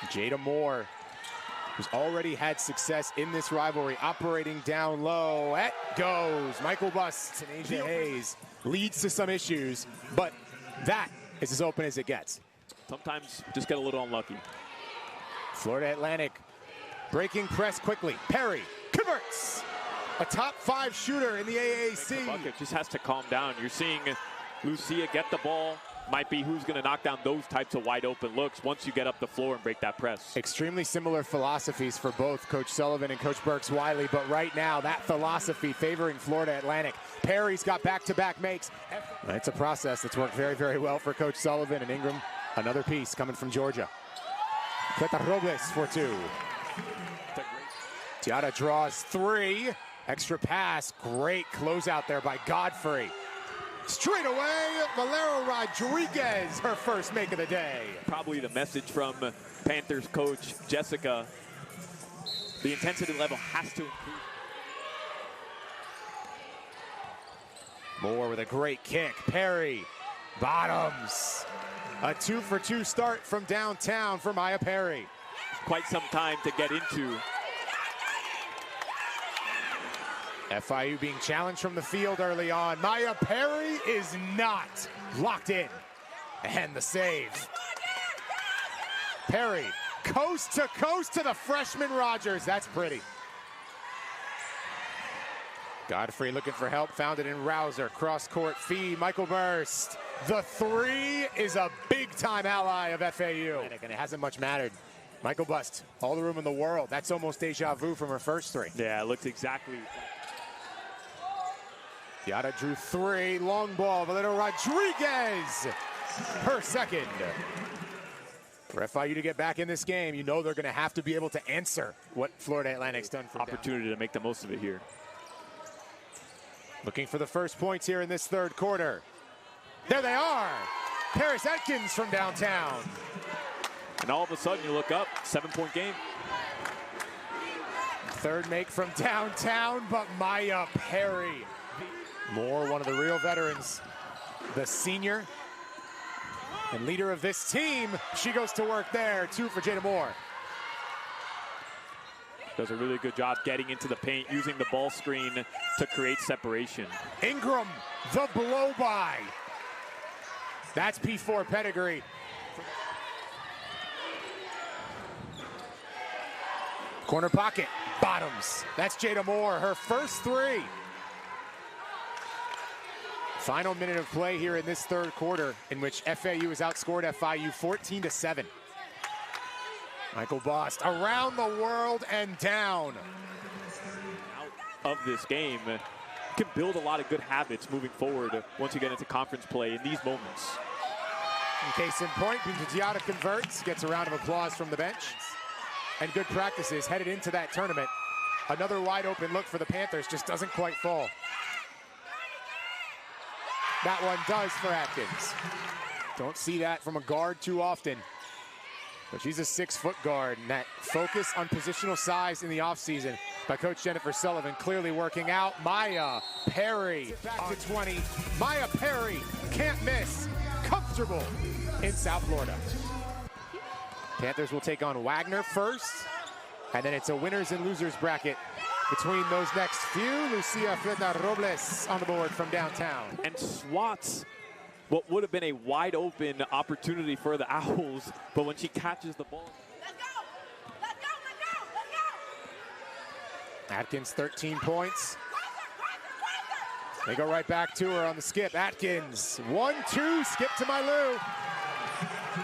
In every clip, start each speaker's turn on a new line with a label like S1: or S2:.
S1: Jada Moore, who's already had success in this rivalry, operating down low. It goes. Michael Busts and Asia Hayes leads to some issues, but that is as open as it gets.
S2: Sometimes just get a little unlucky.
S1: Florida Atlantic breaking press quickly. Perry converts. A top 5 shooter in the AAC.
S2: Bucket just has to calm down. You're seeing Lucia get the ball. Might be who's going to knock down those types of wide open looks once you get up the floor and break that press.
S1: Extremely similar philosophies for both Coach Sullivan and Coach Burks-Wiley, but right now that philosophy favoring Florida Atlantic. Perry's got back-to-back makes. It's a process that's worked very, very well for Coach Sullivan. And Ingram, another piece coming from Georgia. Pleta Robles for 2. Tiara draws 3. Extra pass, great closeout there by Godfrey. Straight away, Valero Rodriguez, her first make of the day.
S2: Probably the message from Panthers coach Jessica. The intensity level has to improve.
S1: Moore with a great kick. Perry, bottoms. A 2-for-2 start from downtown for Maya Perry.
S2: Quite some time to get into.
S1: FIU being challenged from the field early on. Maya Perry is not locked in. And the save. Perry, coast to the freshman Rogers. That's pretty. Godfrey looking for help, found it in Rouser. Cross-court feed, Michael Burst. The 3 is a big-time ally of FAU. And it hasn't much mattered. Michael Bust, all the room in the world. That's almost deja vu from her first 3.
S2: Yeah, it looks exactly.
S1: Yada drew 3, long ball, Valero Rodriguez, her second. For FIU to get back in this game, you know they're gonna have to be able to answer what Florida Atlantic's done for
S2: opportunity to make the most of it here.
S1: Looking for the first points here in this third quarter. There they are, Paris Atkins from downtown.
S2: And all of a sudden you look up, 7-point game.
S1: Third make from downtown, but Maya Perry. Moore, one of the real veterans, the senior and leader of this team. She goes to work there. 2 for Jada Moore.
S2: Does a really good job getting into the paint, using the ball screen to create separation.
S1: Ingram, the blow by. That's P4 pedigree. Corner pocket, bottoms. That's Jada Moore, her first 3. Final minute of play here in this third quarter, in which FAU has outscored FIU 14-7. Michael Bost around the world and down.
S2: Out of this game, you can build a lot of good habits moving forward once you get into conference play in these moments.
S1: In case in point, Bintigiata converts, gets a round of applause from the bench. And good practices headed into that tournament. Another wide open look for the Panthers, just doesn't quite fall. That one does for Atkins. Don't see that from a guard too often. But she's a 6-foot guard, and that focus on positional size in the offseason by Coach Jennifer Sullivan clearly working out. Maya Perry back to 20. Maya Perry can't miss. Comfortable in South Florida. Panthers will take on Wagner first, and then it's a winners and losers bracket between those next few. Lucia Pleta Robles on the board from downtown.
S2: And swats what would have been a wide open opportunity for the Owls, but when she catches the ball.
S3: Let's go! Let's go! Let's go! Let's go!
S1: Atkins, 13 points. They go right back to her on the skip. Atkins, 1-2, skip to Mylou.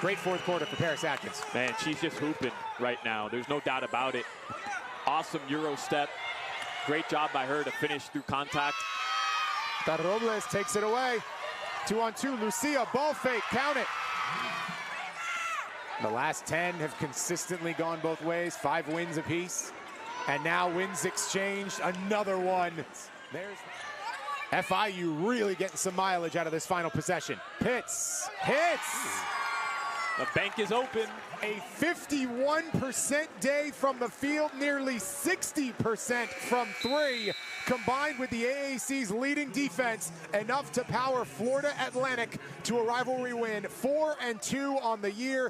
S1: Great fourth quarter for Paris Atkins.
S2: Man, she's just hooping right now. There's no doubt about it. Awesome Euro step. Great job by her to finish through contact.
S1: Robles takes it away. 2-on-2, Lucia, ball fake, count it. The last 10 have consistently gone both ways, 5 wins apiece. And now wins exchanged, another one. There's FIU really getting some mileage out of this final possession. Hits.
S2: The bank is open.
S1: A 51% day from the field, nearly 60% from 3, combined with the AAC's leading defense, enough to power Florida Atlantic to a rivalry win, 4-2 on the year.